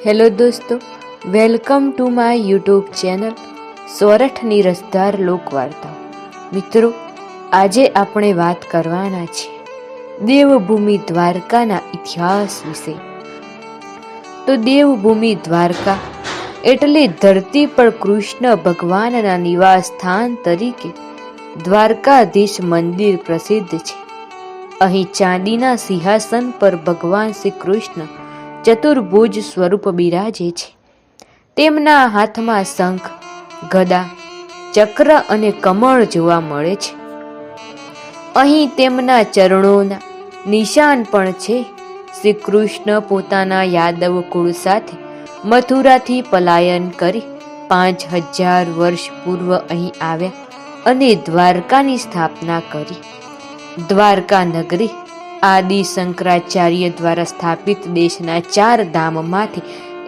Hello દોસ્તો, welcome to my YouTube channel સોરઠની રસદાર લોકવાર્તાઓ. મિત્રો, આજે આપણે વાત કરવાના છે દેવભૂમિ દ્વારકાના ઇતિહાસ વિશે. તો દેવભૂમિ દ્વારકા એટલે ધરતી પર કૃષ્ણ ભગવાનના નિવાસ સ્થાન તરીકે દ્વારકાધીશ મંદિર પ્રસિદ્ધ છે. અહીં ચાંદીના સિંહાસન પર ભગવાન શ્રી કૃષ્ણ ચતુર્ભુજ સ્વરૂપ બિરાજે છે. તેમના હાથમાં શંખ, ગદા, ચક્ર અને કમળ જોવા મળે છે. અહીં તેમના ચરણોના નિશાન પણ છે. શ્રી કૃષ્ણ પોતાના યાદવ કુળ સાથે મથુરાથી પલાયન કરી 5000 વર્ષ પૂર્વ અહીં આવ્યા અને દ્વારકાની સ્થાપના કરી. દ્વારકા નગરી આદિ શંકરાચાર્ય દ્વારા સ્થાપિત દેશના 4 ધામમાંથી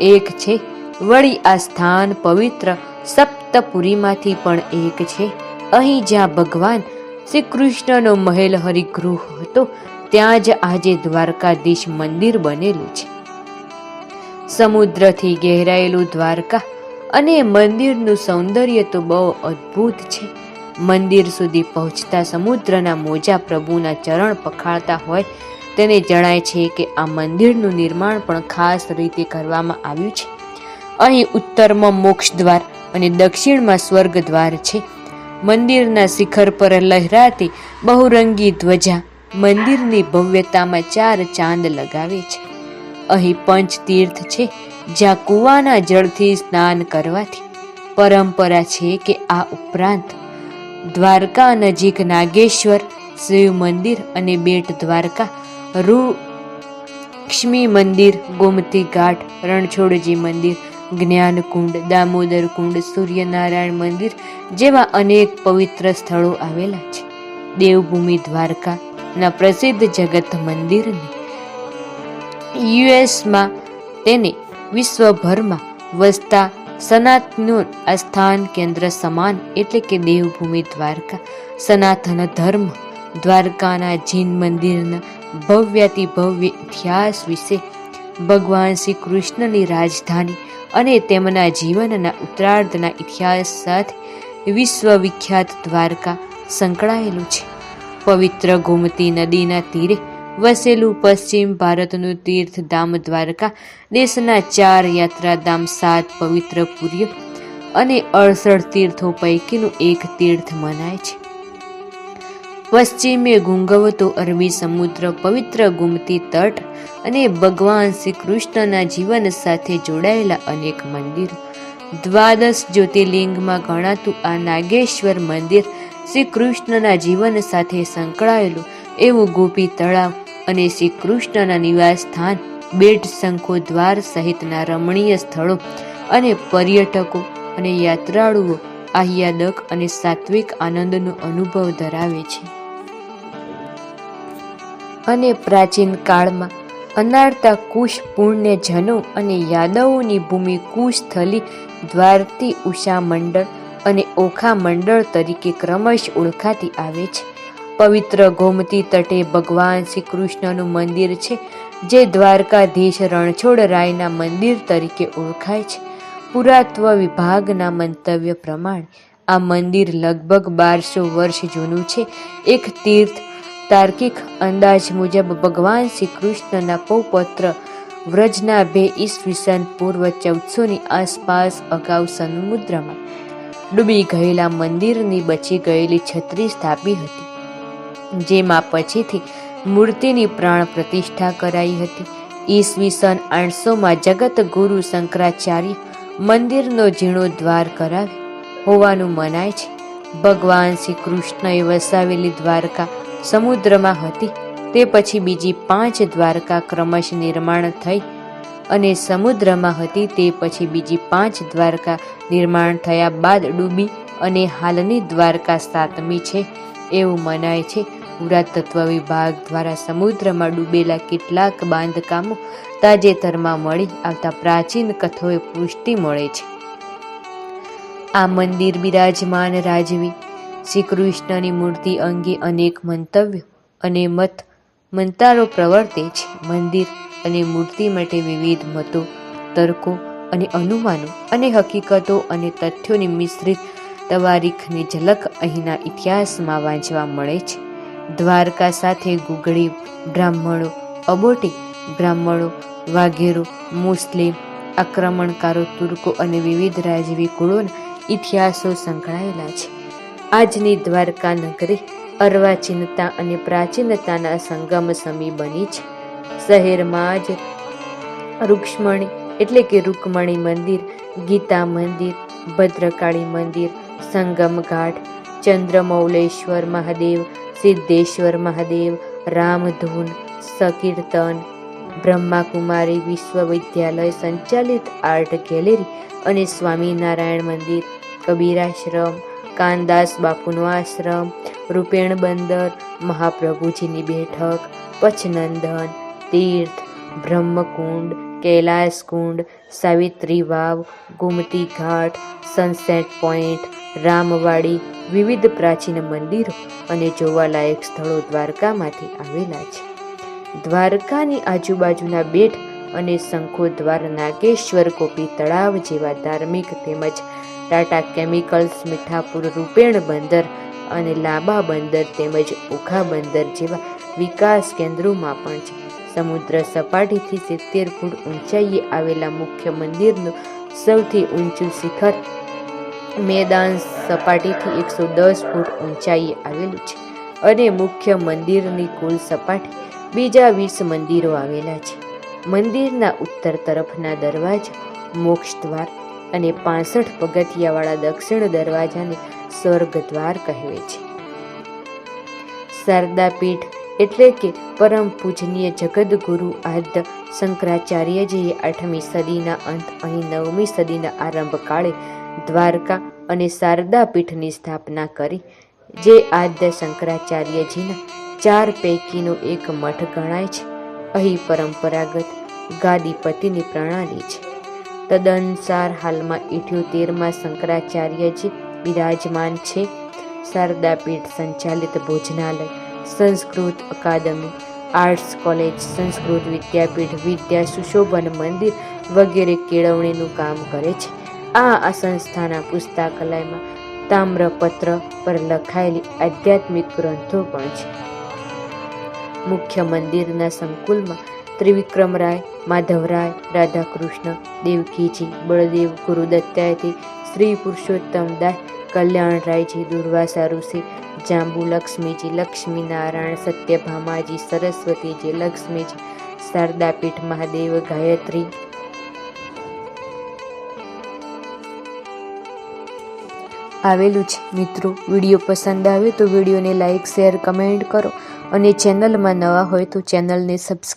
એક છે. વળી આ સ્થાન પવિત્ર સપ્તપુરીમાંથી પણ એક છે. અહીં જ્યાં ભગવાન શ્રી કૃષ્ણનો મહેલ હરિગૃહ હતો, ત્યાં જ આજે દ્વારકાધીશ મંદિર બનેલું છે. સમુદ્રથી ઘેરાયેલું દ્વારકા અને મંદિરનું સૌંદર્ય તો બહુ અદ્ભુત છે. મંદિર સુધી પહોંચતા સમુદ્રના મોજા પ્રભુના ચરણ પખાળતા હોય તેને જણાય છે કે આ મંદિરનું નિર્માણ પણ ખાસ રીતે કરવામાં આવ્યું છે. અહીં ઉત્તરમાં મોક્ષ દ્વાર અને દક્ષિણમાં સ્વર્ગ દ્વાર છે. મંદિરના શિખર પર લહેરાતી બહુરંગી ધ્વજા મંદિરની ભવ્યતામાં 4 ચાંદ લગાવે છે. અહીં પંચતીર્થ છે, જ્યાં કૂવાના જળથી સ્નાન કરવાથી પરંપરા છે કે આ ઉપરાંત દ્વારકા નજીક નાગેશ્વર શિવ મંદિર અને બેટ દ્વારકા, રુક્ષ્મી મંદિર, ગોમતી ઘાટ, રણછોડજી મંદિર, જ્ઞાનકુંડ, દામોદર કુંડ, સૂર્યનારાયણ મંદિર જેવા અનેક પવિત્ર સ્થળો આવેલા છે. દેવભૂમિ દ્વારકાના પ્રસિદ્ધ જગત મંદિરને યુએસમાં તેને વિશ્વભરમાં વસતા સનાતનનું આસ્થાન કેન્દ્ર સમાન એટલે કે દેવભૂમિ દ્વારકા. સનાતન ધર્મ દ્વારકાના જૈન મંદિરના ભવ્યાતિ ભવ્ય ઇતિહાસ વિશે, ભગવાન શ્રી કૃષ્ણની રાજધાની અને તેમના જીવનના ઉત્તરાર્ધના ઇતિહાસ સાથે વિશ્વવિખ્યાત દ્વારકા સંકળાયેલું છે. પવિત્ર ગોમતી નદીના તીરે વસેલું પશ્ચિમ ભારતનું તીર્થધામ દ્વારકા દેશના 4 યાત્રાધામ, 7 પવિત્ર પુરીઓ અને 68 તીર્થો પૈકીનું એક તીર્થ મનાય છે. પશ્ચિમે ગુંગવતો અરબી સમુદ્ર, પવિત્ર ગોમતી તટ અને ભગવાન શ્રી કૃષ્ણના જીવન સાથે જોડાયેલા અનેક મંદિરો. 12 જ્યોતિર્લિંગમાં ગણાતું આ નાગેશ્વર મંદિર શ્રી કૃષ્ણના જીવન સાથે સંકળાયેલું એવું ગોપી તળાવ અને શ્રી કૃષ્ણના નિવાસ સ્થાન, બેટ, શંખો દ્વાર સહિતના રમણીય સ્થળો અને પર્યટકો અને યાત્રાળુઓ આહ્લાદક અને સાત્વિક આનંદનો અનુભવ ધરાવે છે. અને પ્રાચીન કાળમાં અનારતા કુશ પુણ્યજનો અને યાદવોની ભૂમિ કુશસ્થલી દ્વારતી ઉષા મંડળ અને ઓખા મંડળ તરીકે ક્રમશ ઓળખાતી આવે છે. પવિત્ર ગોમતી તટે ભગવાન શ્રી કૃષ્ણનું મંદિર છે, જે દ્વારકાધીશ રણછોડરાયના મંદિર તરીકે ઓળખાય છે. પુરાતત્વ વિભાગના મંતવ્ય પ્રમાણે આ મંદિર લગભગ 1200 વર્ષ જૂનું છે. એક તીર્થ તાર્કિક અંદાજ મુજબ ભગવાન શ્રી કૃષ્ણના પૌપૌત્ર વ્રજના 2 ઈસવીસન પૂર્વ 1400ની આસપાસ અગાઉ સમુદ્રમાં ડૂબી ગયેલા મંદિરની બચી ગયેલી છત્રી સ્થાપી હતી, જેમાં પછીથી મૂર્તિની પ્રાણ પ્રતિષ્ઠા કરાઈ હતી. ઈસવીસન 800માં જગત ગુરુ શંકરાચાર્ય મંદિરનો જીર્ણોદ્ધાર કરાવ્યો હોવાનું મનાય છે. ભગવાન શ્રી કૃષ્ણએ વસાવેલી દ્વારકા સમુદ્રમાં હતી. તે પછી બીજી 5 દ્વારકા ક્રમશ નિર્માણ થઈ અને સમુદ્રમાં હતી. તે પછી બીજી 5 દ્વારકા નિર્માણ થયા બાદ ડૂબી અને હાલની દ્વારકા 7મી છે એવું મનાય છે. પુરાતત્વ વિભાગ દ્વારા સમુદ્રમાં ડૂબેલા કેટલાક બાંધકામો તાજેતરમાં મળી આવતા પ્રાચીન કથાઓએ પુષ્ટિ મળે છે. આ મંદિર બિરાજમાન રાજવી શ્રી કૃષ્ણની મૂર્તિ અંગે અનેક મંતવ્યો અને મંતારો પ્રવર્તે છે. મંદિર અને મૂર્તિ માટે વિવિધ મતો તર્કો અને અનુમાનો અને હકીકતો અને તથ્યોની મિશ્રિત તવારીખની ઝલક અહીંના ઇતિહાસમાં વાંચવા મળે છે. દ્વારકા સાથે ગુગળી બ્રાહ્મણો, અબોટી બ્રાહ્મણો, વાઘેરો, મુસ્લિમ આક્રમણકારો, તુર્કો અને વિવિધ રાજવી કુળોના ઇતિહાસો સંકળાયેલા છે. આજની દ્વારકા નગરી અર્વાચીનતા અને પ્રાચીનતાના સંગમ સમી બની છે. શહેરમાં જ રૂક્ષ્મણી એટલે કે રૂકમણી મંદિર, ગીતા મંદિર, ભદ્રકાળી મંદિર, સંગમ ઘાટ, ચંદ્રમૌલેશ્વર મહાદેવ, સિદ્ધેશ્વર મહાદેવ, રામધૂન, સંકીર્તન, બ્રહ્માકુમારી વિશ્વવિદ્યાલય સંચાલિત આર્ટ ગેલેરી અને સ્વામિનારાયણ મંદિર, કબીરાશ્રમ, કાનદાસ બાપુનો આશ્રમ, રૂપેણ બંદર, મહાપ્રભુજીની બેઠક, પચનંદન, તીર્થ, બ્રહ્મકુંડ, કૈલાસકુંડ, સાવિત્રી વાવ, ગોમતી ઘાટ, સનસેટ પોઈન્ટ, રામવાડી, વિવિધ પ્રાચીન મંદિરો અને જોવાલાયક સ્થળો દ્વારકામાંથી આવેલા છે. દ્વારકાની આજુબાજુના બેટ અને શંખોદ્વાર, નાગેશ્વર, ગોપી તળાવ જેવા ધાર્મિક તેમજ ટાટા કેમિકલ્સ, મીઠાપુર, રૂપેણ બંદર અને લાંબા બંદર તેમજ ઓખા બંદર જેવા વિકાસ કેન્દ્રોમાં પણ છે. સમુદ્ર સપાટીથી 70 ફૂટ ઊંચાઈએ આવેલા મુખ્ય મંદિરનું સૌથી ઊંચું શિખર મેદાન સપાટીથી 110 ફૂટ ઊંચાઈએ આવેલું છે અને મુખ્ય મંદિરની કુલ સપાટી બીજા 20 મંદિરો આવેલા છે. મંદિરના ઉત્તર તરફના દરવાજા મોક્ષ દ્વાર અને 65 પગથિયાવાળા દક્ષિણ દરવાજાને સ્વર્ગદ્વાર કહેવાય છે. શારદાપીઠ એટલે કે પરમ પૂજનીય જગદગુરુ આદ્ય શંકરાચાર્યજીએ 8મી સદીના અંત અહીં 9મી સદીના આરંભ કાળે દ્વારકા અને શારદા પીઠની સ્થાપના કરી, જે આદ્ય શંકરાચાર્યજીના 4 પૈકીનો એક મઠ ગણાય છે. અહીં પરંપરાગત ગાદીપતિની પ્રણાલી છે. તદનુસાર હાલમાં 78માં શંકરાચાર્યજી બિરાજમાન છે. શારદા પીઠ સંચાલિત ભોજનાલય, સંસ્કૃત અકાદમી, આર્ટ્સ કોલેજ, સંસ્કૃત વિદ્યાપીઠ, વિદ્યા સુશોભન મંદિર વગેરે કેળવણીનું કામ કરે છે. આ સંસ્થાના પુસ્તકાલયમાં તામ્રપત્ર પર લખાયેલી આધ્યાત્મિક ગ્રંથો પણ છે. મુખ્ય મંદિરના સંકુલમાં ત્રિવિક્રમરાય, માધવરાય, રાધાકૃષ્ણ, દેવકીજી, બળદેવ, ગુરુદત્તાયથી, શ્રી પુરુષોત્તમ દાસ, કલ્યાણરાયજી, દુર્વાસા ઋષિ, જાંબુ લક્ષ્મીજી, લક્ષ્મીનારાયણ, સત્યભામાજી, સરસ્વતીજી, લક્ષ્મીજી, શારદાપીઠ મહાદેવ, ગાયત્રી આવેલું છે. મિત્રો, વિડીયો પસંદ આવે તો વિડીયોને લાઇક, શેર, કમેન્ટ કરો અને ચેનલમાં નવા હોય તો ચેનલને સબસ્ક્રાઈબ